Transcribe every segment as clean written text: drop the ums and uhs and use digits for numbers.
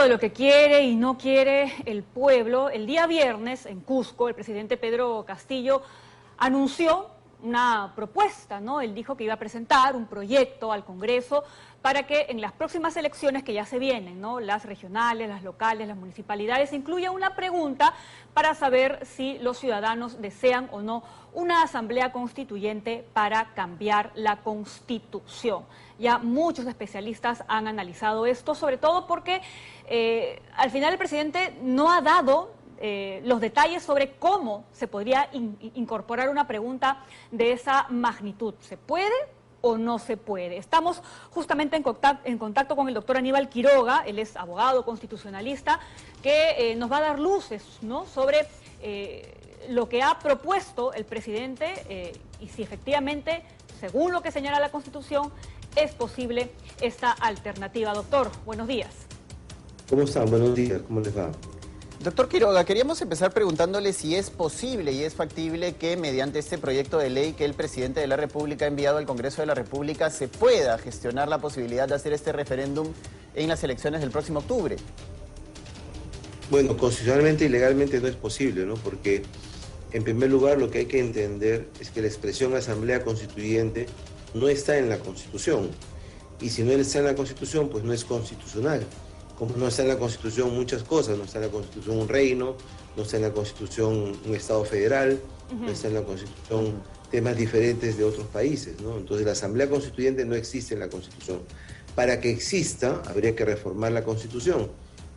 de lo que quiere y no quiere el pueblo, el día viernes en Cusco, el presidente Pedro Castillo anunció una propuesta, ¿no? Él dijo que iba a presentar un proyecto al Congreso para que en las próximas elecciones que ya se vienen, ¿no? Las regionales, las locales, las municipalidades, incluya una pregunta para saber si los ciudadanos desean o no una asamblea constituyente para cambiar la Constitución. Ya muchos especialistas han analizado esto, sobre todo porque al final el presidente no ha dado los detalles sobre cómo se podría incorporar una pregunta de esa magnitud. ¿Se puede o no se puede? Estamos justamente en contacto con el doctor Aníbal Quiroga, él es abogado constitucionalista, que nos va a dar luces, ¿no?, sobre lo que ha propuesto el presidente y si efectivamente, según lo que señala la Constitución, es posible esta alternativa. Doctor, buenos días. ¿Cómo están? Buenos días, ¿cómo les va? Doctor Quiroga, queríamos empezar preguntándole si es posible y es factible que mediante este proyecto de ley que el presidente de la República ha enviado al Congreso de la República se pueda gestionar la posibilidad de hacer este referéndum en las elecciones del próximo octubre. Bueno, constitucionalmente y legalmente no es posible, ¿no? Porque, en primer lugar, lo que hay que entender es que la expresión asamblea constituyente no está en la Constitución. Y si no está en la Constitución, pues no es constitucional. Como no está en la Constitución muchas cosas, no está en la Constitución un reino, no está en la Constitución un Estado federal, no está en la Constitución temas diferentes de otros países, ¿no? Entonces la Asamblea Constituyente no existe en la Constitución. Para que exista, habría que reformar la Constitución.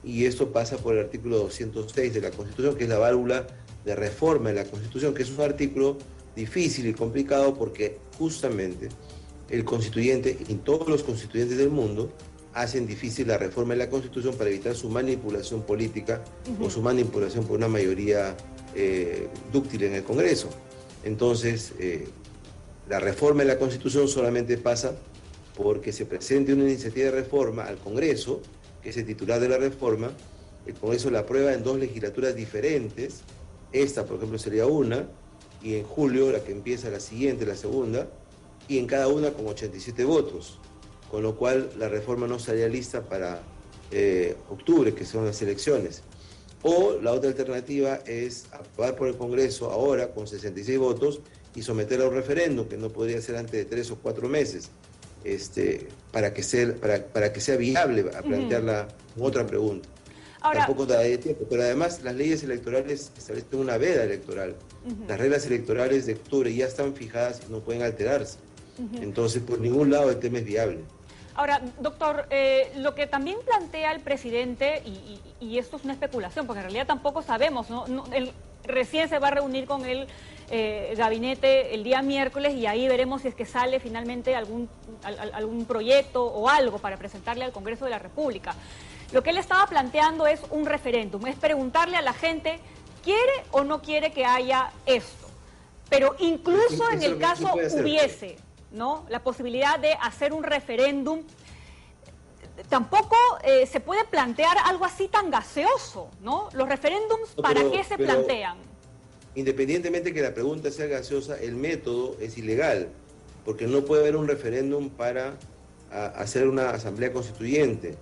Y esto pasa por el artículo 206 de la Constitución, que es la válvula de reforma de la Constitución, que es un artículo difícil y complicado porque justamente el constituyente y todos los constituyentes del mundo hacen difícil la reforma de la Constitución para evitar su manipulación política o su manipulación por una mayoría dúctil en el Congreso. Entonces, la reforma de la Constitución solamente pasa porque se presente una iniciativa de reforma al Congreso, que es el titular de la reforma. El Congreso la aprueba en 2 legislaturas diferentes. Esta, por ejemplo, sería una, y en julio la que empieza la siguiente, la segunda, y en cada una con 87 votos. Con lo cual la reforma no estaría lista para octubre, que son las elecciones. O la otra alternativa es aprobar por el Congreso ahora con 66 votos y someterla a un referéndum, que no podría ser antes de 3 o 4 meses, para que sea viable a plantear otra pregunta. Ahora, tampoco da tiempo, pero además las leyes electorales establecen una veda electoral. Las reglas electorales de octubre ya están fijadas y no pueden alterarse. Entonces, por ningún lado el tema es viable. Ahora, doctor, lo que también plantea el presidente, y esto es una especulación, porque en realidad tampoco sabemos, ¿no? Él recién se va a reunir con el gabinete el día miércoles y ahí veremos si es que sale finalmente algún proyecto o algo para presentarle al Congreso de la República. Lo que él estaba planteando es un referéndum, es preguntarle a la gente, ¿quiere o no quiere que haya esto? Pero incluso en el caso hubiese, ¿no?, la posibilidad de hacer un referéndum, tampoco se puede plantear algo así tan gaseoso, ¿no? Los referéndums, ¿para qué se plantean? Independientemente que la pregunta sea gaseosa, el método es ilegal, porque no puede haber un referéndum para hacer una asamblea constituyente.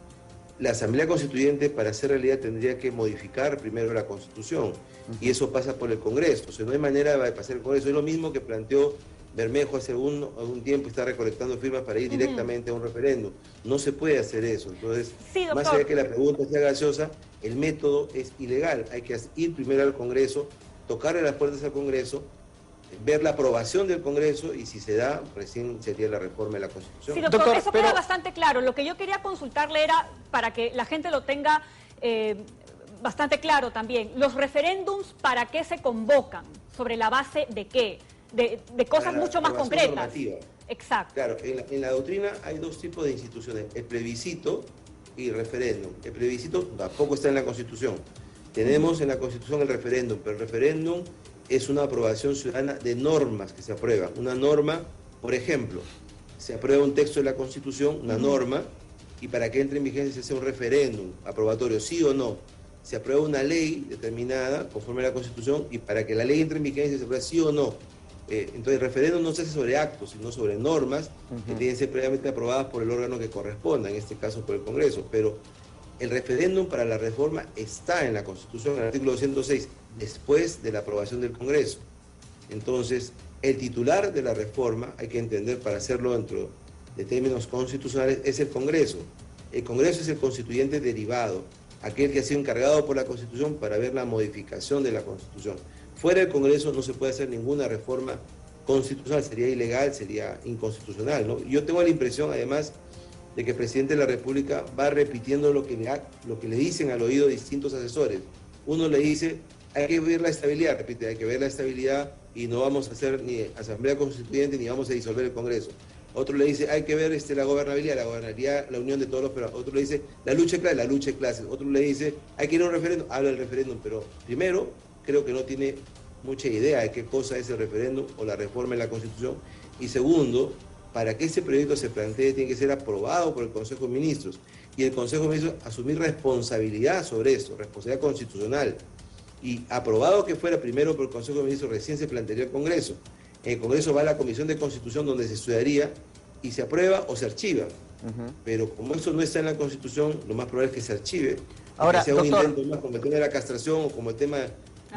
La asamblea constituyente, para hacer realidad, tendría que modificar primero la Constitución, y eso pasa por el Congreso. O sea, no hay manera de pasar el Congreso. Es lo mismo que planteó Bermejo hace algún tiempo, está recolectando firmas para ir directamente a un referéndum. No se puede hacer eso. Entonces, sí, más allá de que la pregunta sea gaseosa, el método es ilegal. Hay que ir primero al Congreso, tocarle las puertas al Congreso, ver la aprobación del Congreso y si se da, recién sería la reforma de la Constitución. Sí, doctor, eso queda bastante claro. Lo que yo quería consultarle era, para que la gente lo tenga bastante claro también, los referéndums, ¿para qué se convocan? ¿Sobre la base de qué? De cosas mucho más concretas. Normativa. Exacto. Claro, en la doctrina hay 2 tipos de instituciones, el plebiscito y el referéndum. El plebiscito tampoco está en la Constitución. Tenemos en la Constitución el referéndum, pero el referéndum es una aprobación ciudadana de normas que se aprueban. Una norma, por ejemplo, se aprueba un texto de la Constitución, una norma, y para que entre en vigencia se hace un referéndum aprobatorio, sí o no. Se aprueba una ley determinada conforme a la Constitución y para que la ley entre en vigencia se aprueba sí o no. Entonces el referéndum no se hace sobre actos, sino sobre normas que tienen que ser previamente aprobadas por el órgano que corresponda, en este caso por el Congreso. Pero El referéndum para la reforma está en la Constitución, en el artículo 206, después de la aprobación del Congreso. Entonces, el titular de la reforma, hay que entender para hacerlo dentro de términos constitucionales, es el Congreso. El Congreso es el constituyente derivado, aquel que ha sido encargado por la Constitución para ver la modificación de la Constitución. Fuera del Congreso no se puede hacer ninguna reforma constitucional, sería ilegal, sería inconstitucional, ¿no? Yo tengo la impresión, además, de que el presidente de la República va repitiendo lo que le dicen al oído distintos asesores. Uno le dice, hay que ver la estabilidad, repite, hay que ver la estabilidad y no vamos a hacer ni asamblea constituyente ni vamos a disolver el Congreso. Otro le dice, hay que ver la gobernabilidad, la unión de todos los peruanos. Otro le dice, la lucha de clases. Otro le dice, hay que ir a un referéndum, habla del referéndum, pero primero, creo que no tiene mucha idea de qué cosa es el referéndum o la reforma en la Constitución. Y segundo, para que ese proyecto se plantee tiene que ser aprobado por el Consejo de Ministros. Y el Consejo de Ministros asumir responsabilidad sobre esto, responsabilidad constitucional. Y aprobado que fuera primero por el Consejo de Ministros, recién se plantearía el Congreso. En el Congreso va a la Comisión de Constitución donde se estudiaría y se aprueba o se archiva. Pero como eso no está en la Constitución, lo más probable es que se archive. Ahora, que sea doctor, un intento más como el tema de la castración o como el tema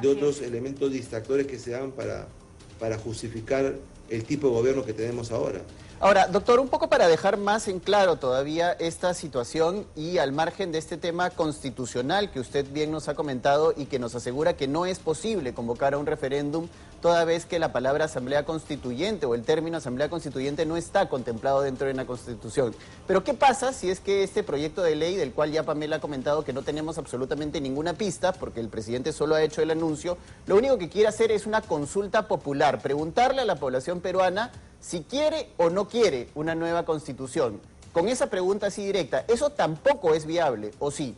de otros elementos distractores que se dan para justificar el tipo de gobierno que tenemos ahora. Ahora, doctor, un poco para dejar más en claro todavía esta situación y al margen de este tema constitucional que usted bien nos ha comentado y que nos asegura que no es posible convocar a un referéndum toda vez que la palabra asamblea constituyente o el término asamblea constituyente no está contemplado dentro de la Constitución. Pero ¿qué pasa si es que este proyecto de ley, del cual ya Pamela ha comentado que no tenemos absolutamente ninguna pista, porque el presidente solo ha hecho el anuncio, lo único que quiere hacer es una consulta popular, preguntarle a la población peruana si quiere o no quiere una nueva Constitución? Con esa pregunta así directa, ¿eso tampoco es viable o sí?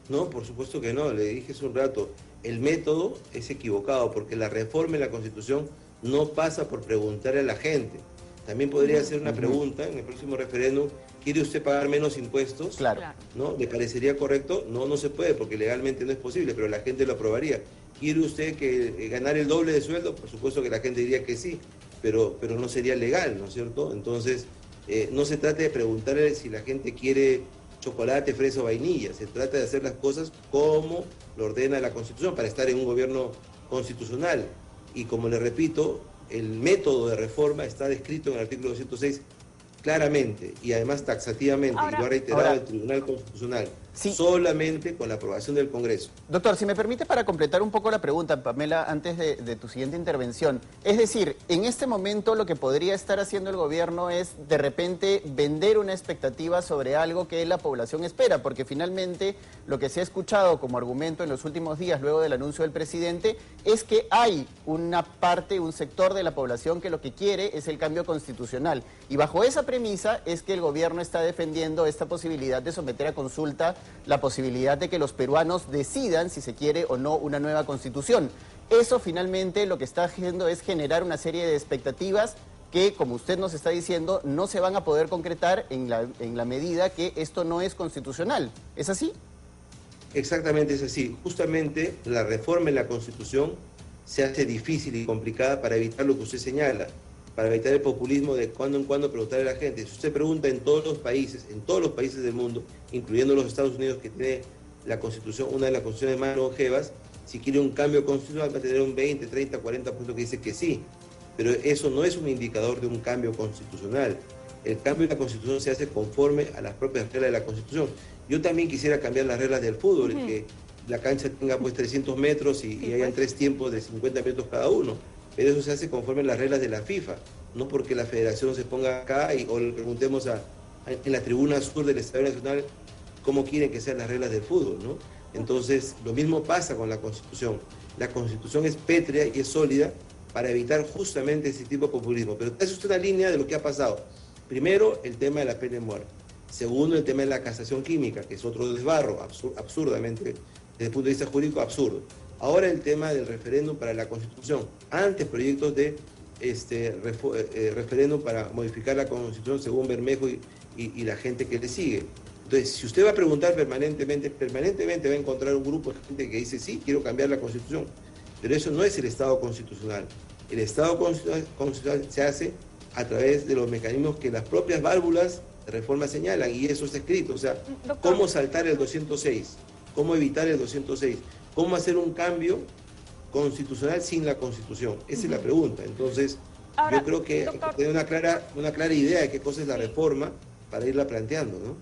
No, por supuesto que no, le dije hace un rato, el método es equivocado porque la reforma en la Constitución no pasa por preguntarle a la gente. También podría hacer una pregunta en el próximo referéndum, ¿quiere usted pagar menos impuestos? Claro. ¿No? ¿Le parecería correcto? No, no se puede porque legalmente no es posible, pero la gente lo aprobaría. ¿Quiere usted que ganar el doble de sueldo? Por supuesto que la gente diría que sí, pero no sería legal, ¿no es cierto? Entonces, no se trata de preguntarle si la gente quiere chocolate, fresa o vainilla, se trata de hacer las cosas como lo ordena la Constitución para estar en un gobierno constitucional. Y como le repito, el método de reforma está descrito en el artículo 206 claramente y además taxativamente, y lo ha reiterado el Tribunal Constitucional, solamente con la aprobación del Congreso. Doctor, si me permite para completar un poco la pregunta, Pamela, antes de tu siguiente intervención. Es decir, en este momento lo que podría estar haciendo el gobierno es de repente vender una expectativa sobre algo que la población espera, porque finalmente lo que se ha escuchado como argumento en los últimos días luego del anuncio del presidente es que hay una parte, un sector de la población que lo que quiere es el cambio constitucional. Y bajo esa premisa es que el gobierno está defendiendo esta posibilidad de someter a consulta la posibilidad de que los peruanos decidan si se quiere o no una nueva constitución. Eso finalmente lo que está haciendo es generar una serie de expectativas que, como usted nos está diciendo, no se van a poder concretar en la medida que esto no es constitucional. ¿Es así? Exactamente es así. Justamente la reforma en la Constitución se hace difícil y complicada para evitar lo que usted señala, para evitar el populismo de cuando en cuando preguntarle a la gente. Si usted pregunta en todos los países del mundo, incluyendo los Estados Unidos, que tiene la Constitución, una de las constituciones más longevas, si quiere un cambio constitucional va a tener un 20, 30, 40% que dice que sí. Pero eso no es un indicador de un cambio constitucional. El cambio de la Constitución se hace conforme a las propias reglas de la Constitución. Yo también quisiera cambiar las reglas del fútbol, que la cancha tenga pues 300 metros y hayan 3 tiempos de 50 minutos cada uno. Pero eso se hace conforme a las reglas de la FIFA, no porque la federación se ponga acá o le preguntemos en la tribuna sur del Estadio Nacional cómo quieren que sean las reglas del fútbol, ¿no? Entonces, lo mismo pasa con la Constitución. La Constitución es pétrea y es sólida para evitar justamente ese tipo de populismo. Pero eso es una línea de lo que ha pasado. Primero, el tema de la pena de muerte. Segundo, el tema de la casación química, que es otro desbarro, absurdamente, desde el punto de vista jurídico, absurdo. Ahora el tema del referéndum para la Constitución. Antes proyectos de referéndum para modificar la Constitución según Bermejo y la gente que le sigue. Entonces, si usted va a preguntar permanentemente va a encontrar un grupo de gente que dice, sí, quiero cambiar la Constitución. Pero eso no es el Estado constitucional. El Estado constitucional se hace a través de los mecanismos que las propias válvulas de reforma señalan, y eso está escrito. O sea, Doctor. cómo saltar el 206, cómo evitar el 206, cómo hacer un cambio constitucional sin la Constitución. Esa es la pregunta. Entonces, Ahora, yo creo que hay que tener una clara idea de qué cosa es la reforma para irla planteando, ¿no?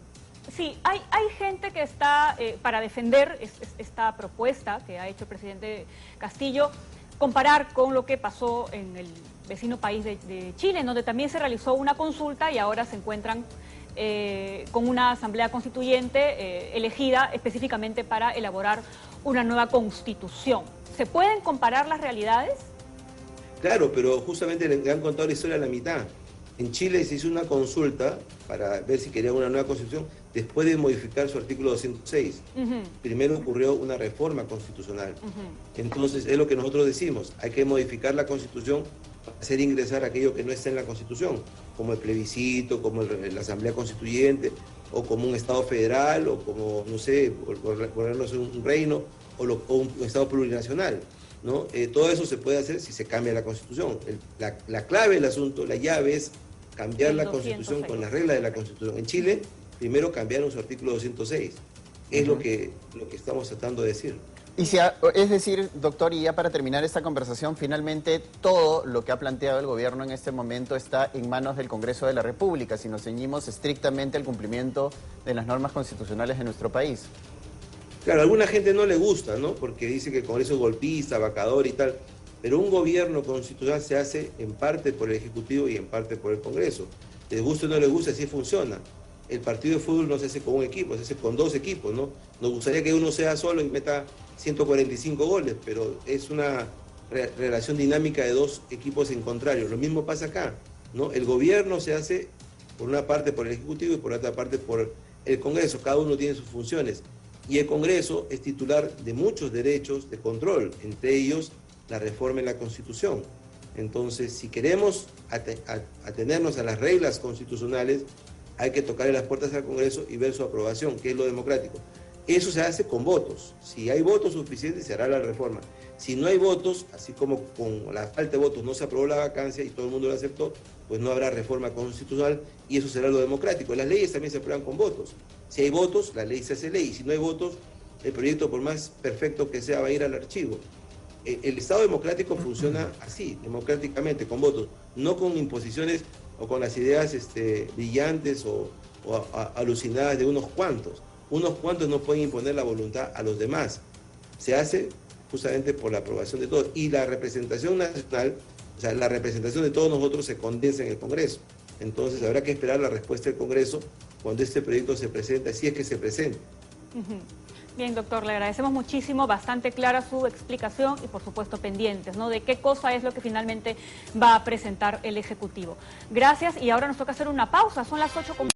Sí, hay gente que está para defender esta propuesta que ha hecho el presidente Castillo, comparar con lo que pasó en el vecino país de Chile, en donde también se realizó una consulta y ahora se encuentran con una asamblea constituyente elegida específicamente para elaborar una nueva constitución. ¿Se pueden comparar las realidades? Claro, pero justamente le han contado la historia a la mitad. En Chile se hizo una consulta para ver si quería una nueva constitución después de modificar su artículo 206. Primero ocurrió una reforma constitucional. Entonces, es lo que nosotros decimos, hay que modificar la Constitución para hacer ingresar aquello que no está en la Constitución, como el plebiscito, como la Asamblea Constituyente, o como un Estado federal, o como, no sé, ponernos un reino, o un Estado plurinacional, ¿no? Todo eso se puede hacer si se cambia la Constitución. La clave del asunto, la llave es cambiar la Constitución con las reglas de la Constitución. En Chile, primero cambiaron su artículo 206. Es lo que estamos tratando de decir. Y es decir, doctor, y ya para terminar esta conversación, finalmente todo lo que ha planteado el gobierno en este momento está en manos del Congreso de la República, si nos ceñimos estrictamente al cumplimiento de las normas constitucionales de nuestro país. Claro, a alguna gente no le gusta, ¿no? Porque dice que el Congreso es golpista, vacador y tal. Pero un gobierno constitucional se hace en parte por el Ejecutivo y en parte por el Congreso. Les guste o no les guste, así funciona. El partido de fútbol no se hace con un equipo, se hace con dos equipos, ¿no? Nos gustaría que uno sea solo y meta 145 goles, pero es una relación dinámica de dos equipos en contrario. Lo mismo pasa acá, ¿no? El gobierno se hace por una parte por el Ejecutivo y por otra parte por el Congreso. Cada uno tiene sus funciones. Y el Congreso es titular de muchos derechos de control, entre ellos la reforma en la Constitución. Entonces, si queremos atenernos a las reglas constitucionales, hay que tocarle las puertas al Congreso y ver su aprobación, que es lo democrático. Eso se hace con votos. Si hay votos suficientes, se hará la reforma. Si no hay votos, así como con la falta de votos no se aprobó la vacancia y todo el mundo lo aceptó, pues no habrá reforma constitucional y eso será lo democrático. Las leyes también se aprueban con votos. Si hay votos, la ley se hace ley. Y si no hay votos, el proyecto, por más perfecto que sea, va a ir al archivo. El Estado democrático funciona así, democráticamente, con votos, no con imposiciones o con las ideas brillantes o alucinadas de unos cuantos. Unos cuantos no pueden imponer la voluntad a los demás. Se hace justamente por la aprobación de todos. Y la representación nacional, o sea, la representación de todos nosotros se condensa en el Congreso. Entonces habrá que esperar la respuesta del Congreso cuando este proyecto se presente, si es que se presenta. Bien, doctor, le agradecemos muchísimo, bastante clara su explicación y por supuesto pendientes, ¿no?, de qué cosa es lo que finalmente va a presentar el Ejecutivo. Gracias y ahora nos toca hacer una pausa, son las 8:00.